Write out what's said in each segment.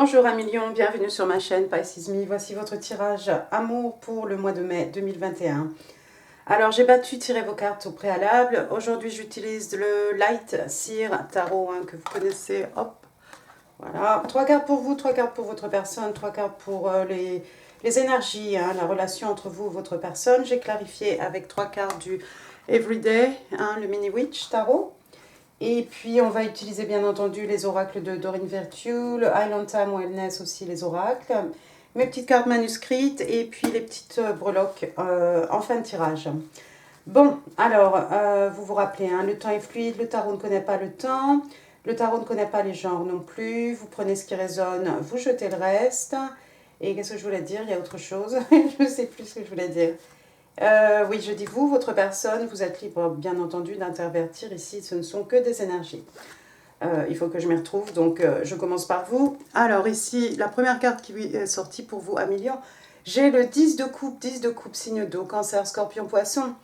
Bonjour à millions, bienvenue sur ma chaîne Pisces Me. Voici votre tirage amour pour le mois de mai 2021. Alors j'ai tiré vos cartes au préalable. Aujourd'hui j'utilise le Light Seer Tarot que vous connaissez. Hop, voilà. 3 cartes pour vous, 3 cartes pour votre personne, 3 cartes pour les énergies, la relation entre vous et votre personne. J'ai clarifié avec 3 cartes du Everyday, le Mini Witch Tarot. Et puis, on va utiliser bien entendu les oracles de Doreen Virtue, le Island Time Wellness aussi, les oracles, mes petites cartes manuscrites et puis les petites breloques en fin de tirage. Bon, alors, vous vous rappelez, le temps est fluide, le tarot ne connaît pas le temps, le tarot ne connaît pas les genres non plus, vous prenez ce qui résonne, vous jetez le reste. Et qu'est-ce que je voulais dire? Il y a autre chose, je ne sais plus ce que je voulais dire. Oui, je dis vous, votre personne, vous êtes libre bien entendu d'intervertir ici, ce ne sont que des énergies. Il faut que je m'y retrouve, donc je commence par vous. Alors ici, la première carte qui est sortie pour vous à million, j'ai le 10 de coupe, signe d'eau, cancer, scorpion, poisson.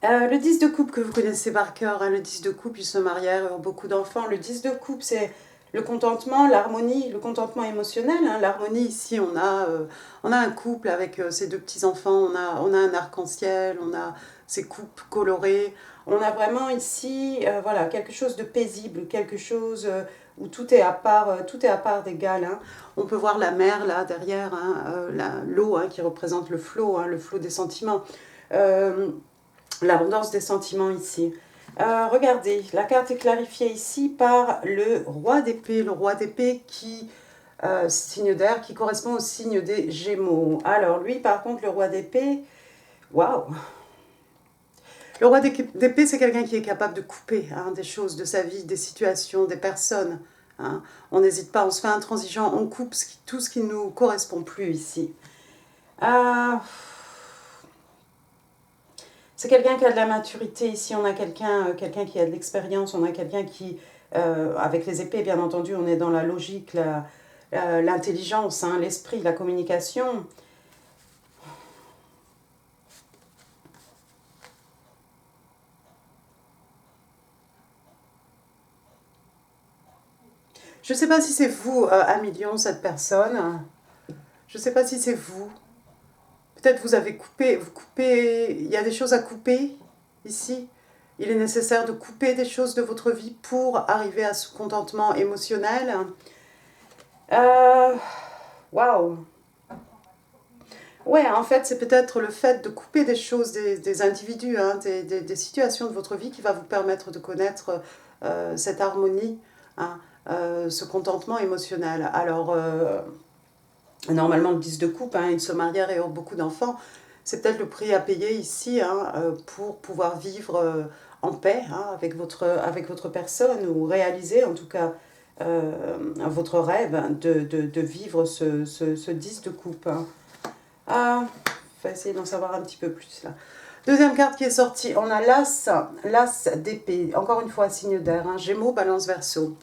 Le 10 de coupe que vous connaissez par cœur, le 10 de coupe, ils se marièrent, ont beaucoup d'enfants. Le 10 de coupe, c'est le contentement, l'harmonie, le contentement émotionnel. L'harmonie, ici, on a un couple avec ses 2 petits-enfants, on a un arc-en-ciel, on a ces coupes colorées. On a vraiment ici voilà, quelque chose de paisible, quelque chose où tout est à part d'égal. On peut voir la mer là derrière, l'eau qui représente le flot des sentiments. L'abondance des sentiments ici. Regardez, la carte est clarifiée ici par le roi d'épée qui, signe d'air, qui correspond au signe des Gémeaux. Alors lui, par contre, le roi d'épée, waouh! Le roi d'épée, c'est quelqu'un qui est capable de couper des choses de sa vie, des situations, des personnes. On n'hésite pas, on se fait intransigeant, on coupe tout ce qui ne nous correspond plus ici. C'est quelqu'un qui a de la maturité. Ici, on a quelqu'un qui a de l'expérience. On a quelqu'un qui, avec les épées, bien entendu, on est dans la logique, l'intelligence, l'esprit, la communication. Je ne sais pas si c'est vous, à million, cette personne. Je ne sais pas si c'est vous. Peut-être vous avez coupé, il y a des choses à couper ici. Il est nécessaire de couper des choses de votre vie pour arriver à ce contentement émotionnel. Waouh! Ouais, en fait, c'est peut-être le fait de couper des choses, des individus, des situations de votre vie qui va vous permettre de connaître cette harmonie, ce contentement émotionnel. Alors, normalement, le 10 de coupe, ils se marièrent et ont beaucoup d'enfants. C'est peut-être le prix à payer ici pour pouvoir vivre en paix avec votre personne ou réaliser en tout cas votre rêve de vivre ce 10 de coupe. On va essayer d'en savoir un petit peu plus là. Deuxième carte qui est sortie, on a l'As d'épée. Encore une fois, signe d'air, Gémeaux, Balance, Verseau.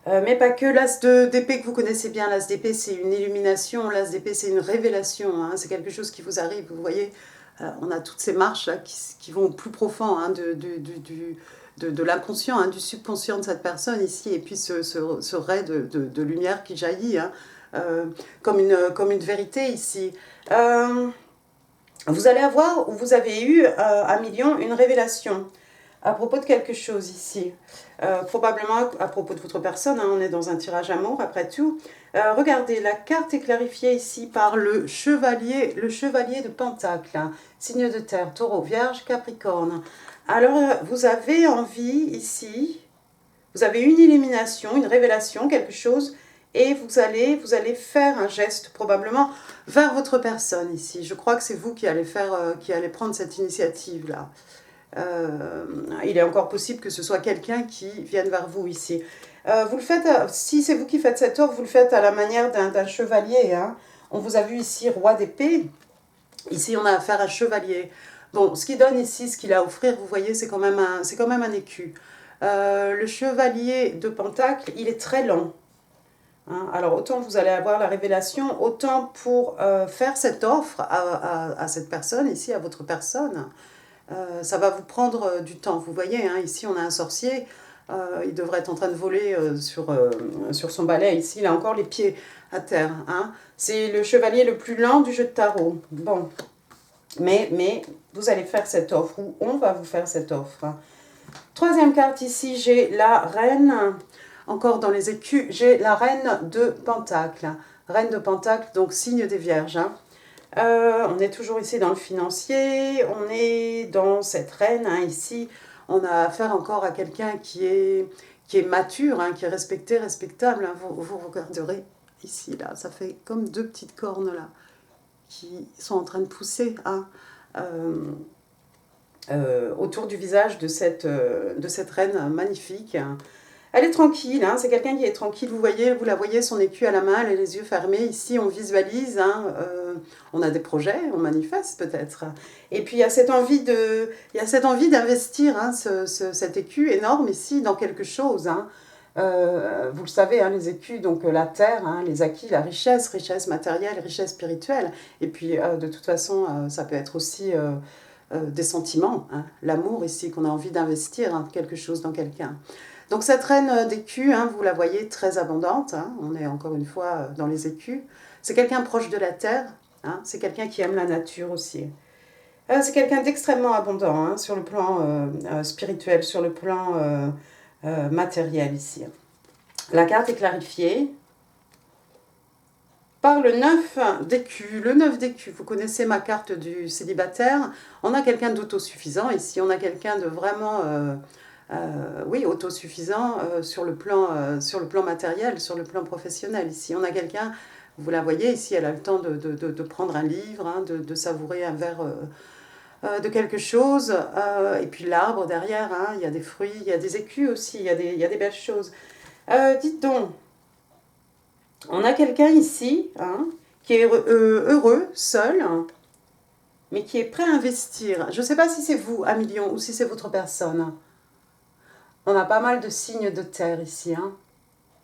Mais pas que, l'As d'épée que vous connaissez bien, l'As d'épée c'est une illumination, l'As d'épée c'est une révélation, c'est quelque chose qui vous arrive, vous voyez, on a toutes ces marches là qui vont au plus profond de l'inconscient, du subconscient de cette personne ici, et puis ce ray de lumière qui jaillit, comme une vérité ici. Vous allez avoir, ou vous avez eu à million, une révélation à propos de quelque chose ici. Probablement à propos de votre personne, on est dans un tirage amour après tout. Regardez, la carte est clarifiée ici par le chevalier de Pentacle, signe de terre, taureau, vierge, capricorne. Alors, vous avez envie ici, vous avez une illumination, une révélation, quelque chose, et vous allez faire un geste probablement vers votre personne ici. Je crois que c'est vous qui allez prendre cette initiative-là. Il est encore possible que ce soit quelqu'un qui vienne vers vous ici. Vous le faites, si c'est vous qui faites cette offre, vous le faites à la manière d'un chevalier. On vous a vu ici roi d'épée. Ici, on a affaire à chevalier. Bon, ce qu'il donne ici, ce qu'il a à offrir, vous voyez, c'est quand même un écu. Le chevalier de Pentacle, il est très lent. Alors, autant vous allez avoir la révélation, autant pour faire cette offre à cette personne ici, à votre personne, ça va vous prendre du temps. Vous voyez, ici on a un sorcier, Il devrait être en train de voler sur son balai. Ici, il a encore les pieds à terre. Hein. C'est le chevalier le plus lent du jeu de tarot. Bon, mais vous allez faire cette offre, ou on va vous faire cette offre. Troisième carte ici, j'ai la reine. Encore dans les écus, j'ai la reine de Pentacle. Reine de Pentacle, donc signe des Vierges. Hein. On est toujours ici dans le financier, on est dans cette reine, hein, ici, on a affaire encore à quelqu'un qui est mature, hein, qui est respecté, respectable. Hein. Vous regarderez ici, là, ça fait comme deux petites cornes, là, qui sont en train de pousser, hein, autour du visage de cette reine magnifique. Hein. Elle est tranquille, hein, c'est quelqu'un qui est tranquille, vous la voyez, son écu à la main, elle a les yeux fermés, ici on visualise, hein, on a des projets, on manifeste peut-être. Et puis il y a cette envie d'investir, hein, cet écu énorme ici dans quelque chose. Hein. Vous le savez, hein, les écus, donc la terre, hein, les acquis, la richesse, richesse matérielle, richesse spirituelle. Et puis de toute façon, ça peut être aussi des sentiments, hein, l'amour ici, qu'on a envie d'investir hein, quelque chose dans quelqu'un. Donc cette reine d'écus, hein, vous la voyez très abondante, hein, on est encore une fois dans les écus. C'est quelqu'un proche de la terre, hein, c'est quelqu'un qui aime la nature aussi. C'est quelqu'un d'extrêmement abondant hein, sur le plan spirituel, sur le plan matériel ici. La carte est clarifiée par le 9 d'écus. Le 9 d'écus, vous connaissez ma carte du célibataire. On a quelqu'un d'autosuffisant ici, on a quelqu'un de vraiment... oui, autosuffisant sur le plan matériel, sur le plan professionnel. Ici, on a quelqu'un, vous la voyez, ici, elle a le temps de prendre un livre, hein, de savourer un verre de quelque chose. Et puis l'arbre derrière, hein, il y a des fruits, il y a des écus aussi, il y a des belles choses. Dites donc, on a quelqu'un ici hein, qui est heureux, seul, hein, mais qui est prêt à investir. Je ne sais pas si c'est vous, à million, ou si c'est votre personne. On a pas mal de signes de terre ici. Hein.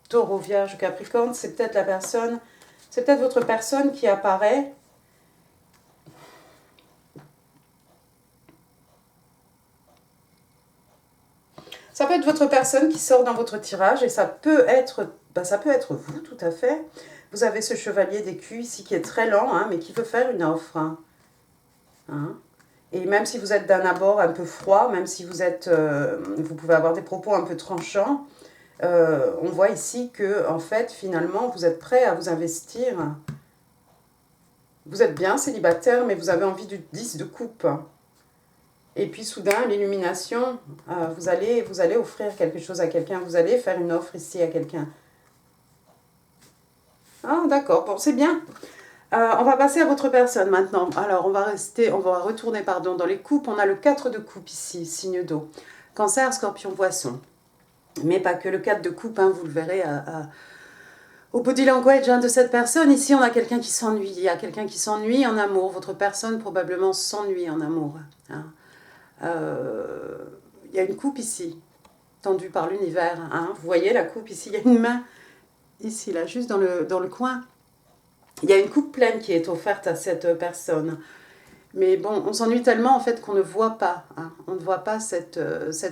Taureau, Vierge, Capricorne, c'est peut-être la personne, c'est peut-être votre personne qui apparaît. Ça peut être votre personne qui sort dans votre tirage et ça peut être vous tout à fait. Vous avez ce chevalier d'écu ici qui est très lent, hein, mais qui veut faire une offre. Hein. Hein. Et même si vous êtes d'un abord un peu froid, même si vous pouvez avoir des propos un peu tranchants, on voit ici que, en fait, finalement, vous êtes prêt à vous investir. Vous êtes bien célibataire, mais vous avez envie du 10 de coupe. Et puis, soudain, l'illumination, vous allez offrir quelque chose à quelqu'un, vous allez faire une offre ici à quelqu'un. Ah, d'accord, bon, c'est bien. On va passer à votre personne maintenant. Alors, on va retourner dans les coupes. On a le 4 de coupe ici, signe d'eau. Cancer, Scorpion, Poisson. Mais pas que le 4 de coupe, hein, vous le verrez au body language hein, de cette personne. Ici, on a quelqu'un qui s'ennuie. Il y a quelqu'un qui s'ennuie en amour. Votre personne probablement s'ennuie en amour. Hein. Il y a une coupe ici, tendue par l'univers. Hein. Vous voyez la coupe ici, il y a une main ici, là, juste dans le coin. Il y a une coupe pleine qui est offerte à cette personne. Mais bon, on s'ennuie tellement en fait qu'on ne voit pas. Hein. On ne voit pas cette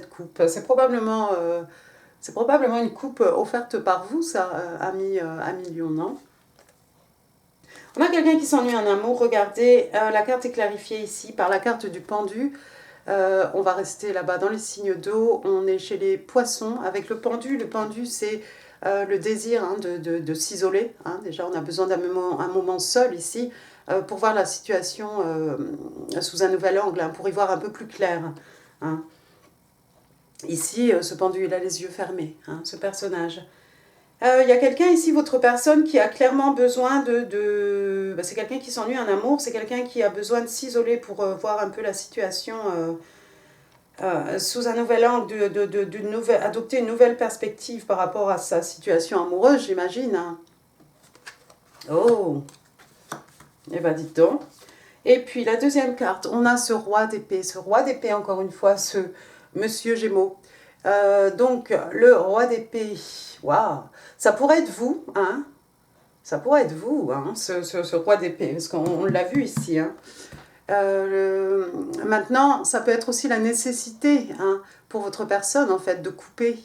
coupe. C'est probablement une coupe offerte par vous, ça, ami Lion, non? On a quelqu'un qui s'ennuie en amour. Regardez, la carte est clarifiée ici par la carte du pendu. On va rester là-bas dans les signes d'eau. On est chez les poissons avec le pendu. Le pendu, c'est... le désir hein, de s'isoler. Hein. Déjà, on a besoin d'un moment seul ici pour voir la situation sous un nouvel angle, hein, pour y voir un peu plus clair. Hein. Ici, ce pendu, il a les yeux fermés, hein, ce personnage. Il y a quelqu'un ici, votre personne, qui a clairement besoin c'est quelqu'un qui s'ennuie en amour, c'est quelqu'un qui a besoin de s'isoler pour voir un peu la situation... sous un nouvel angle, adopter une nouvelle perspective par rapport à sa situation amoureuse, j'imagine. Hein. Oh, eh bien, dites donc. Et puis, la deuxième carte, on a ce roi d'épée. Ce roi d'épée, encore une fois, ce monsieur Gémeaux. Donc, le roi d'épée, waouh, ça pourrait être vous, hein. Ça pourrait être vous, hein, ce roi d'épée, parce qu'on l'a vu ici, hein. Maintenant, ça peut être aussi la nécessité hein, pour votre personne, en fait, de couper.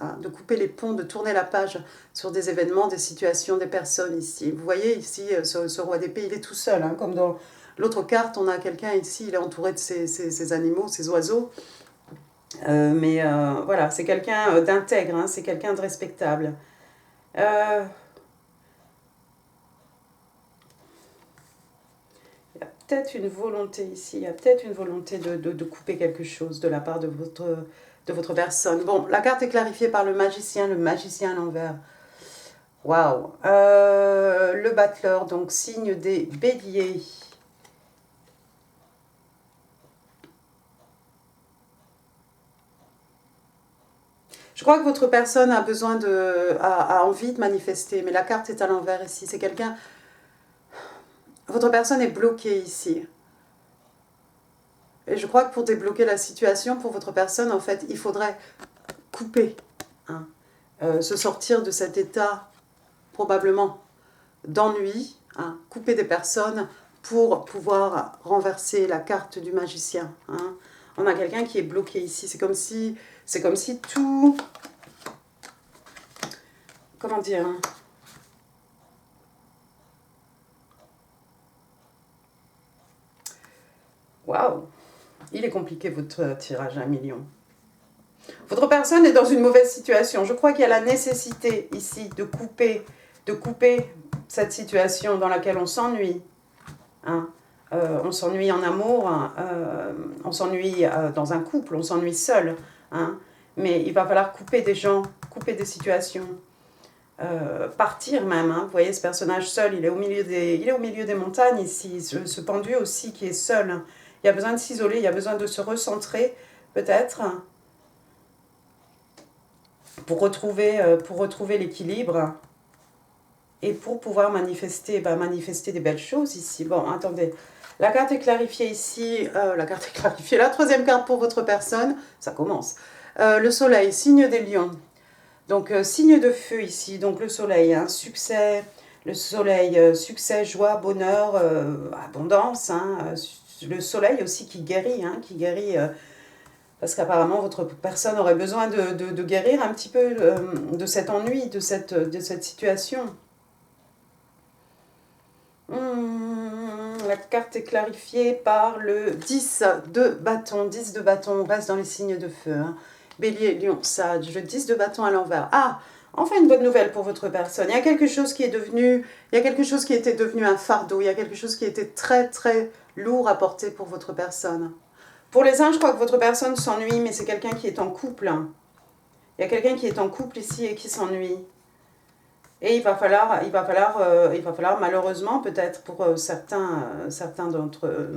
hein, de couper les ponts, de tourner la page sur des événements, des situations, des personnes ici. Vous voyez ici, ce roi d'épée, il est tout seul, hein, comme dans l'autre carte, on a quelqu'un ici, il est entouré de ses animaux, ses oiseaux. Voilà, c'est quelqu'un d'intègre, hein, c'est quelqu'un de respectable. Il y a peut-être une volonté ici, il y a peut-être une volonté de couper quelque chose de la part de votre personne. Bon, la carte est clarifiée par le magicien à l'envers. Waouh. Le battleur, donc signe des béliers. Je crois que votre personne a besoin a envie de manifester, mais la carte est à l'envers ici. C'est quelqu'un... Votre personne est bloquée ici. Et je crois que pour débloquer la situation, pour votre personne, en fait, il faudrait couper, hein, se sortir de cet état, probablement, d'ennui, hein, couper des personnes pour pouvoir renverser la carte du magicien. Hein. On a quelqu'un qui est bloqué ici. C'est comme si tout... Comment dire, hein? Waouh! Il est compliqué votre tirage à 1 million. Votre personne est dans une mauvaise situation. Je crois qu'il y a la nécessité ici de couper cette situation dans laquelle on s'ennuie. Hein. On s'ennuie en amour, hein, on s'ennuie dans un couple, on s'ennuie seul. Hein. Mais il va falloir couper des gens, couper des situations. Partir même, hein. Vous voyez ce personnage seul, il est au milieu des montagnes ici, ce pendu aussi qui est seul. Hein. Il y a besoin de s'isoler, il y a besoin de se recentrer peut-être pour retrouver l'équilibre et pour pouvoir manifester des belles choses ici. Bon, attendez, la carte est clarifiée ici, la troisième carte pour votre personne, ça commence. Le soleil, signe des lions. Donc, signe de feu ici, donc le soleil, hein, succès, le soleil, succès, joie, bonheur, abondance, hein, le soleil aussi qui guérit, parce qu'apparemment votre personne aurait besoin de guérir un petit peu de cet ennui, de cette situation. La carte est clarifiée par le 10 de bâton. 10 de bâton, on reste dans les signes de feu. Hein. Bélier, lion, sage, le 10 de bâton à l'envers. Ah, enfin une bonne nouvelle pour votre personne. Il y a quelque chose qui était devenu un fardeau. Il y a quelque chose qui était très très lourd à porter pour votre personne. Pour les uns, je crois que votre personne s'ennuie, mais c'est quelqu'un qui est en couple. Il y a quelqu'un qui est en couple ici et qui s'ennuie. Et il va falloir malheureusement, peut-être pour certains d'entre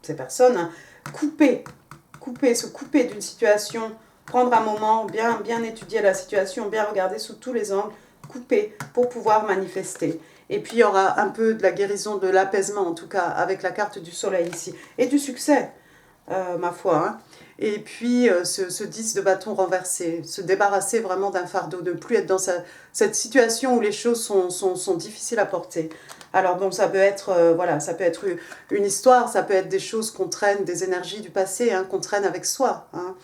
ces personnes, se couper d'une situation, prendre un moment, bien étudier la situation, bien regarder sous tous les angles, couper pour pouvoir manifester. Et puis il y aura un peu de la guérison, de l'apaisement en tout cas, avec la carte du soleil ici. Et du succès, ma foi. Hein. Et puis ce 10 de bâton renversé, se débarrasser vraiment d'un fardeau, de ne plus être dans cette situation où les choses sont difficiles à porter. Alors bon, ça peut être ça peut être une histoire, ça peut être des choses qu'on traîne, des énergies du passé, hein, qu'on traîne avec soi. Hein.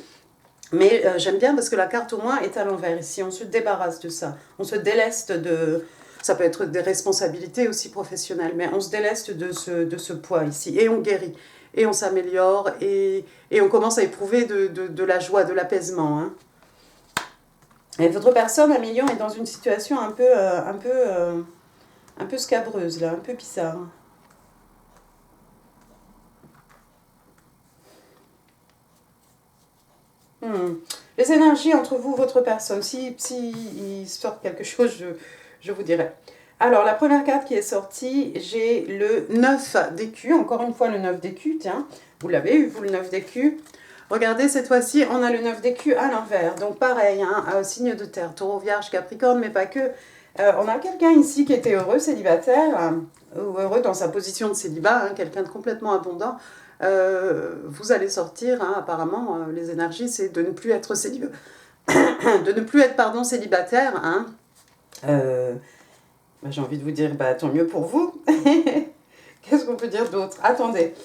Mais j'aime bien parce que la carte au moins est à l'envers ici, on se débarrasse de ça, on se déleste de... Ça peut être des responsabilités aussi professionnelles, mais on se déleste de ce poids ici et on guérit. Et on s'améliore et on commence à éprouver de la joie, de l'apaisement. Hein. Et votre personne, 1 million, est dans une situation un peu scabreuse, là, un peu bizarre. Les énergies entre vous, votre personne, si il sort quelque chose, je vous dirai. Alors, la première carte qui est sortie, j'ai le 9 d'écus. Encore une fois, le 9 d'écus, tiens. Vous l'avez eu, vous, le 9 d'écus. Regardez, cette fois-ci, on a le 9 d'écus à l'envers. Donc, pareil, hein, signe de terre, taureau, vierge, capricorne, mais pas que. On a quelqu'un ici qui était heureux, célibataire, ou heureux dans sa position de célibat, hein, quelqu'un de complètement abondant. Vous allez sortir, hein, apparemment, les énergies, c'est de ne plus être célibataire. Célibataire, hein. J'ai envie de vous dire, tant mieux pour vous, Qu'est-ce qu'on peut dire d'autre? Attendez.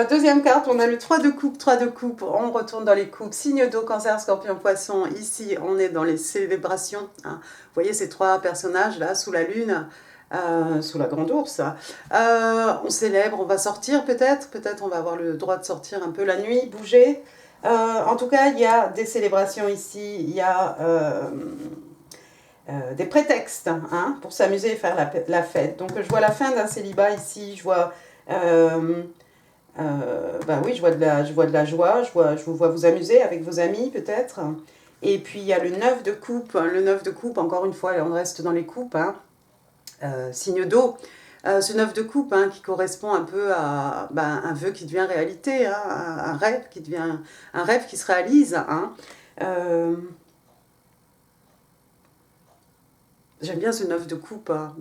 Deuxième carte, on a le 3 de coupe, 3 de coupe. On retourne dans les coupes. Signe d'eau, cancer, scorpion, poisson. Ici, on est dans les célébrations. Hein. Vous voyez ces trois personnages là, sous la lune, sous la grande ours. On célèbre, on va sortir peut-être. Peut-être on va avoir le droit de sortir un peu la nuit, bouger. En tout cas, il y a des célébrations ici. Il y a... des prétextes hein, pour s'amuser et faire la fête. Donc je vois la fin d'un célibat ici, je vois, bah oui, je vois de la joie, je vous vois vous amuser avec vos amis peut-être. Et puis il y a le 9 de coupe, le 9 de coupe, encore une fois, on reste dans les coupes, hein, signe d'eau. Ce 9 de coupe hein, qui correspond un peu à un vœu qui devient réalité, hein, un rêve qui se réalise. Hein. J'aime bien ce 9 de coupe. Hein.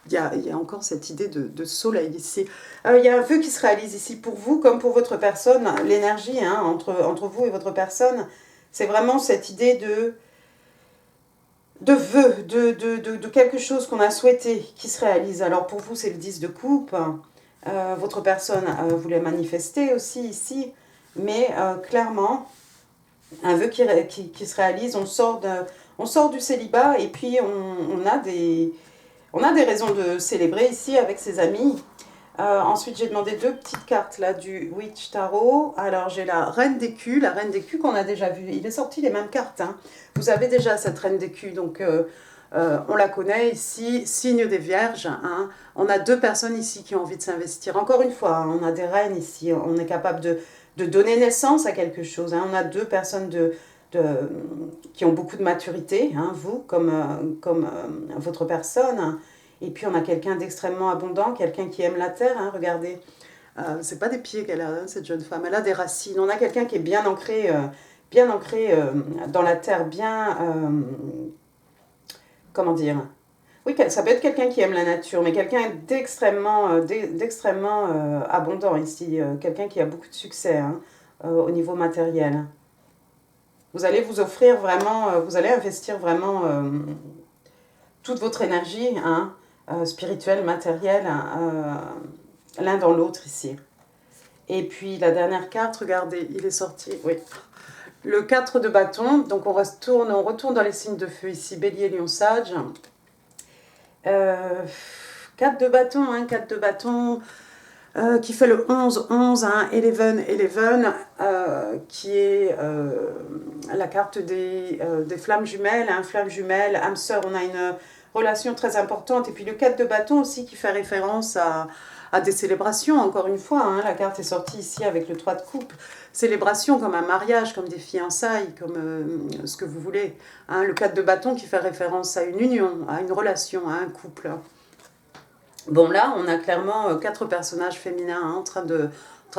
Il y a encore cette idée de soleil ici. Il y a un vœu qui se réalise ici pour vous comme pour votre personne. L'énergie hein, entre vous et votre personne, c'est vraiment cette idée de vœu, de quelque chose qu'on a souhaité qui se réalise. Alors pour vous, c'est le 10 de coupe. Votre personne voulait manifester aussi ici. Mais clairement, un vœu qui se réalise, on sort du célibat et puis on a des raisons de célébrer ici avec ses amis. Ensuite, j'ai demandé deux petites cartes là du Witch Tarot. Alors, j'ai la Reine d'écus, qu'on a déjà vue. Il est sorti les mêmes cartes. Hein. Vous avez déjà cette Reine d'écus, donc on la connaît ici. Signe des Vierges. Hein. On a deux personnes ici qui ont envie de s'investir. Encore une fois, hein, on a des reines ici. On est capable de donner naissance à quelque chose. Hein. On a deux personnes qui ont beaucoup de maturité, hein, vous, comme votre personne. Et puis on a quelqu'un d'extrêmement abondant, quelqu'un qui aime la terre, hein, regardez. C'est pas des pieds qu'elle a, hein, cette jeune femme, elle a des racines. On a quelqu'un qui est bien ancré dans la terre, comment dire? Oui, ça peut être quelqu'un qui aime la nature, mais quelqu'un d'extrêmement abondant ici, quelqu'un qui a beaucoup de succès hein, au niveau matériel. Vous allez vous offrir vraiment, vous allez investir vraiment toute votre énergie, hein, spirituelle, matérielle, l'un dans l'autre ici. Et puis la dernière carte, regardez, il est sorti, oui. Le 4 de bâton, donc on retourne dans les signes de feu ici, Bélier, Lion, Sage. 4 de bâton, hein, 4 de bâton, qui fait le 11-11, hein, 11-11, qui est la carte des flammes jumelles, hein, flammes jumelles, âme sœur, on a une relation très importante. Et puis le 4 de bâton aussi qui fait référence à des célébrations, encore une fois, hein, la carte est sortie ici avec le 3 de coupe, célébration comme un mariage, comme des fiançailles, comme ce que vous voulez. Hein, le 4 de bâton qui fait référence à une union, à une relation, à un couple. Bon, là, on a clairement 4 personnages féminins hein, en train de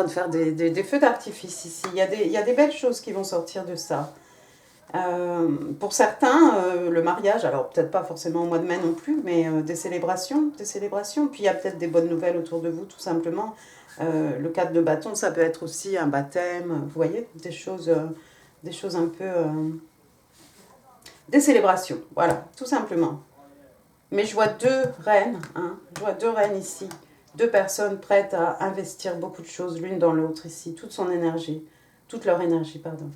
faire des feux d'artifice ici. Il y a des belles choses qui vont sortir de ça. Pour certains, le mariage, alors peut-être pas forcément au mois de mai non plus, mais des célébrations. Puis il y a peut-être des bonnes nouvelles autour de vous, tout simplement. Le 4 de bâton, ça peut être aussi un baptême, vous voyez, des choses un peu... des célébrations, voilà, tout simplement. Mais je vois deux reines, hein, je vois deux reines ici, deux personnes prêtes à investir beaucoup de choses l'une dans l'autre ici, toute leur énergie, pardon.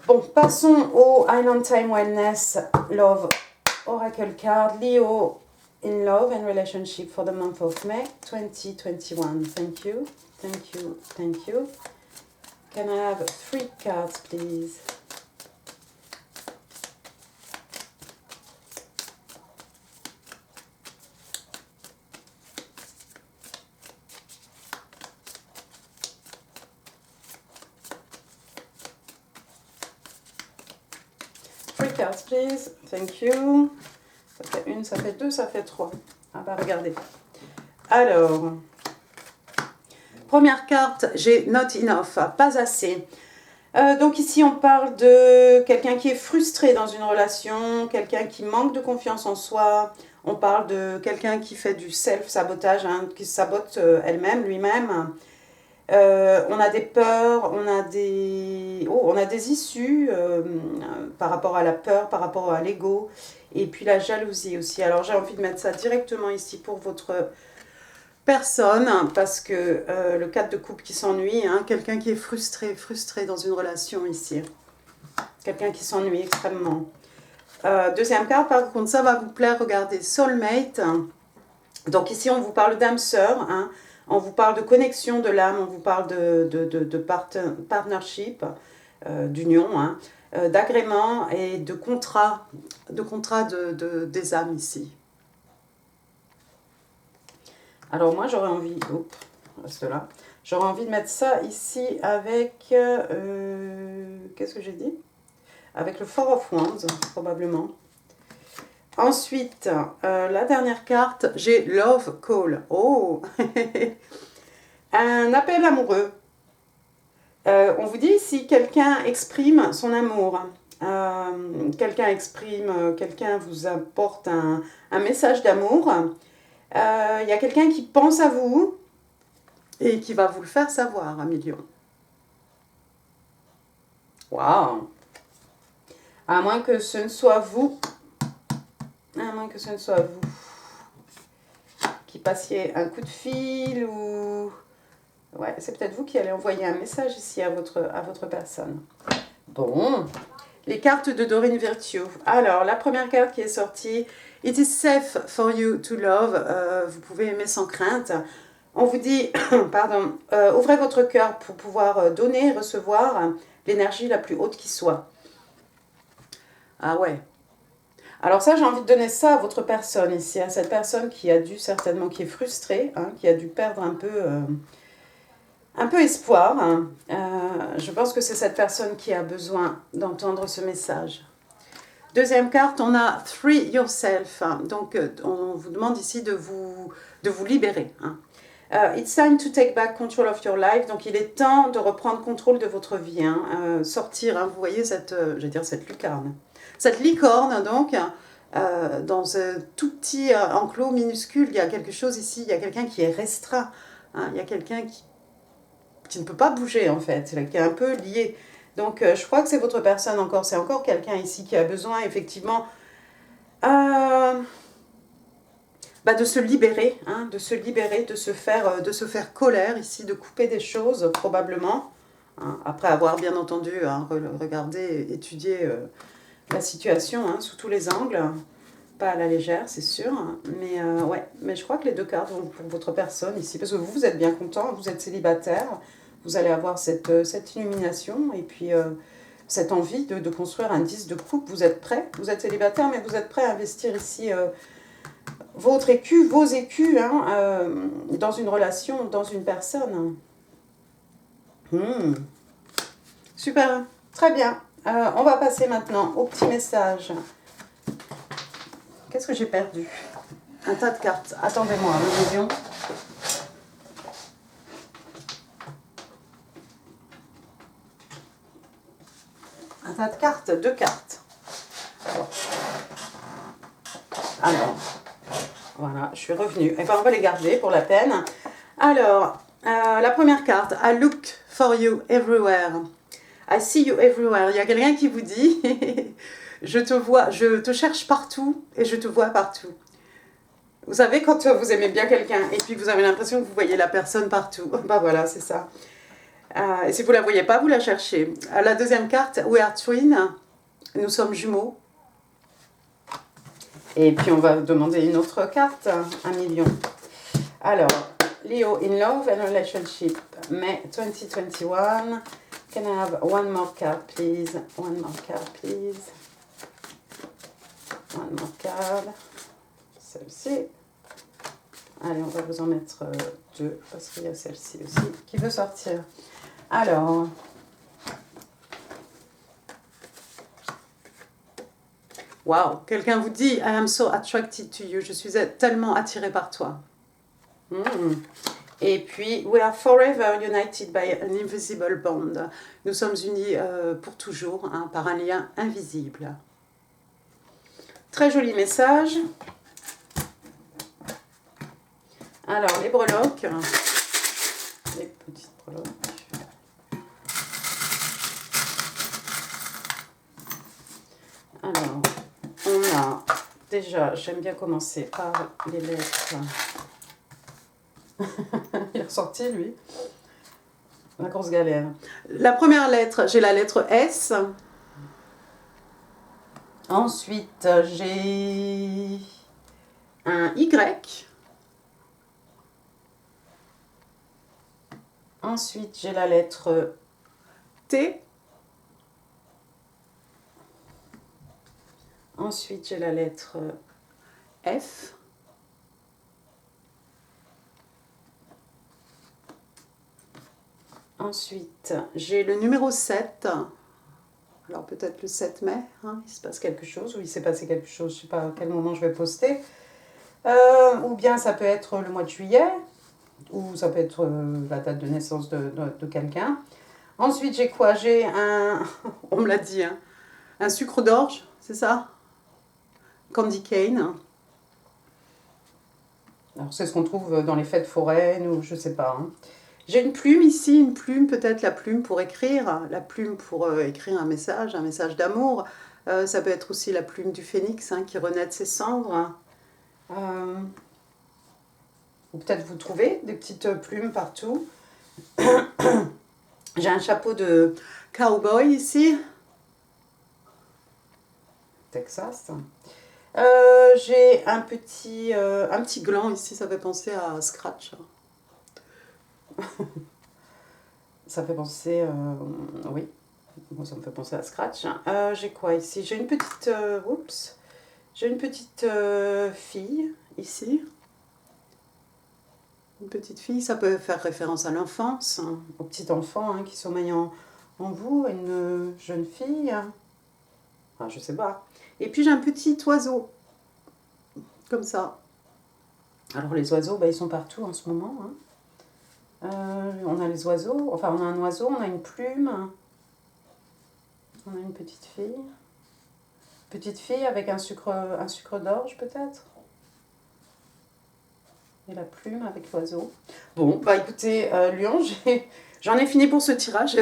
Bon, passons au Island Time Wellness Love Oracle Card, Leo in Love and Relationship for the month of May 2021. Thank you, thank you, thank you. Can I have 3 cards, please? Cards, please. Thank you. Ça fait 1, ça fait 2, ça fait 3. Ah bah regardez. Alors, première carte, j'ai not enough, pas assez. Donc ici, on parle de quelqu'un qui est frustré dans une relation, quelqu'un qui manque de confiance en soi. On parle de quelqu'un qui fait du self-sabotage, hein, qui se sabote elle-même, lui-même. On a des peurs, on a des, oh, on a des issues par rapport à la peur, par rapport à l'ego, et puis la jalousie aussi. Alors j'ai envie de mettre ça directement ici pour votre personne, parce que le cadre de couple qui s'ennuie, hein, quelqu'un qui est frustré, frustré dans une relation ici. Quelqu'un qui s'ennuie extrêmement. Deuxième carte, par contre, ça va vous plaire, regardez, soulmate. Donc ici, on vous parle d'âme sœur, hein, on vous parle de connexion de l'âme, on vous parle de partnership, d'union, hein, d'agrément et de contrat des âmes ici. Alors moi, j'aurais envie, cela, j'aurais envie de mettre ça ici avec, qu'est-ce que j'ai dit? Avec le Four of Wands, probablement. Ensuite, la dernière carte, j'ai Love Call. Oh un appel amoureux. On vous dit si quelqu'un exprime son amour, quelqu'un vous apporte un message d'amour, il y a quelqu'un qui pense à vous et qui va vous le faire savoir, un million. Waouh! À moins que ce ne soit vous, qui passiez un coup de fil ou... Ouais, c'est peut-être vous qui allez envoyer un message ici à votre personne. Bon, les cartes de Doreen Virtue. Alors, la première carte qui est sortie, It is safe for you to love. Vous pouvez aimer sans crainte. On vous dit, pardon, ouvrez votre cœur pour pouvoir donner et recevoir l'énergie la plus haute qui soit. Ah ouais. Alors ça, j'ai envie de donner ça à votre personne ici, à cette personne qui a dû certainement, qui est frustrée, hein, qui a dû perdre un peu espoir. Hein. Je pense que c'est cette personne qui a besoin d'entendre ce message. Deuxième carte, on a Free Yourself. Donc, on vous demande ici de vous libérer. Hein. It's time to take back control of your life. Donc, il est temps de reprendre contrôle de votre vie. Hein. Sortir, hein, vous voyez cette lucarne. Cette licorne, donc, dans un tout petit enclos minuscule, il y a quelque chose ici, il y a quelqu'un qui est restreint. Hein. Il y a quelqu'un qui ne peut pas bouger, en fait, qui est un peu lié. Donc, je crois que c'est votre personne encore. C'est encore quelqu'un ici qui a besoin, effectivement, de se libérer, hein, de se faire colère ici, de couper des choses, probablement. Hein, après avoir, bien entendu, hein, regardé, étudié la situation hein, sous tous les angles. Pas à la légère, c'est sûr. Mais, ouais. Mais je crois que les deux cartes vont pour votre personne ici. Parce que vous êtes bien content, vous êtes célibataire. Vous allez avoir cette illumination et puis cette envie de construire un 10 de couple. Vous êtes prêt, vous êtes célibataire, mais vous êtes prêt à investir ici vos écus hein, dans une relation, dans une personne. Super, très bien. On va passer maintenant au petit message. Qu'est-ce que j'ai perdu? Un tas de cartes. Attendez-moi, vision. Un tas de cartes, deux cartes. Alors, voilà, je suis revenue. Et ben, on va les garder pour la peine. Alors, la première carte, I look for you everywhere. I see you everywhere. Il y a quelqu'un qui vous dit, je te cherche partout et je te vois partout. Vous savez, quand vous aimez bien quelqu'un et puis vous avez l'impression que vous voyez la personne partout. Ben voilà, c'est ça. Et si vous ne la voyez pas, vous la cherchez. La deuxième carte, We are twin. Nous sommes jumeaux. Et puis on va demander une autre carte, 1 million. Alors, Leo in love and relationship, May 2021. Can I have one more card, please? One more card, please. One more card. Celle-ci. Allez, on va vous en mettre deux, parce qu'il y a celle-ci aussi qui veut sortir. Alors, waouh, quelqu'un vous dit, I am so attracted to you, je suis tellement attirée par toi. Et puis, we are forever united by an invisible bond. Nous sommes unis pour toujours hein, par un lien invisible. Très joli message. Alors, les breloques, les petites astrologue. Alors, on a déjà, j'aime bien commencer par les lettres. Il est ressorti, lui. La grosse galère. La première lettre, j'ai la lettre S. Ensuite, j'ai un Y. Ensuite, j'ai la lettre T. Ensuite, j'ai la lettre F. Ensuite, j'ai le numéro 7. Alors peut-être le 7 mai, hein, il se passe quelque chose, ou il s'est passé quelque chose, je ne sais pas à quel moment je vais poster. Ou bien ça peut être le mois de juillet, ou ça peut être la date de naissance de quelqu'un. Ensuite, j'ai quoi? J'ai un, on me l'a dit, hein, un sucre d'orge, c'est ça? Candy cane. Alors c'est ce qu'on trouve dans les fêtes foraines, ou je ne sais pas. Hein. J'ai une plume ici, une plume, peut-être la plume pour écrire, la plume pour écrire un message d'amour. Ça peut être aussi la plume du phénix hein, qui renaît de ses cendres. Ou peut-être vous trouvez des petites plumes partout. J'ai un chapeau de cowboy ici. Texas. J'ai un petit gland ici, ça fait penser à Scratch. Ça fait penser, oui, moi ça me fait penser à Scratch. J'ai quoi ici? J'ai une petite, oups, j'ai une petite fille ici. Une petite fille, ça peut faire référence à l'enfance, hein, au petit enfant hein, qui sommeille en vous, une jeune fille. Enfin, je sais pas. Et puis j'ai un petit oiseau, comme ça. Alors les oiseaux, bah, ils sont partout en ce moment. Hein. On a les oiseaux, enfin on a un oiseau, on a une plume, on a une petite fille. Petite fille avec un sucre d'orge peut-être. Et la plume avec l'oiseau. Bon, bah écoutez, Lion, j'en ai fini pour ce tirage.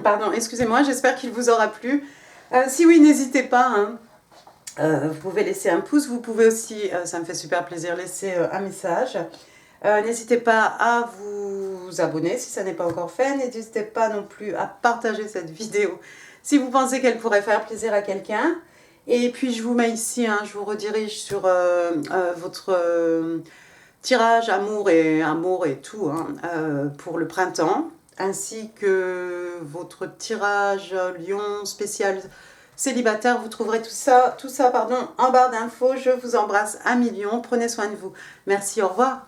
Pardon, excusez-moi, j'espère qu'il vous aura plu. Si oui, n'hésitez pas. Hein. Vous pouvez laisser un pouce, vous pouvez aussi, ça me fait super plaisir, laisser un message. N'hésitez pas à vous abonner si ça n'est pas encore fait. N'hésitez pas non plus à partager cette vidéo si vous pensez qu'elle pourrait faire plaisir à quelqu'un. Et puis je vous mets ici, hein, je vous redirige sur votre tirage amour et tout hein, pour le printemps, ainsi que votre tirage Lion spécial célibataire. Vous trouverez tout ça en barre d'infos. Je vous embrasse 1 million. Prenez soin de vous. Merci, au revoir.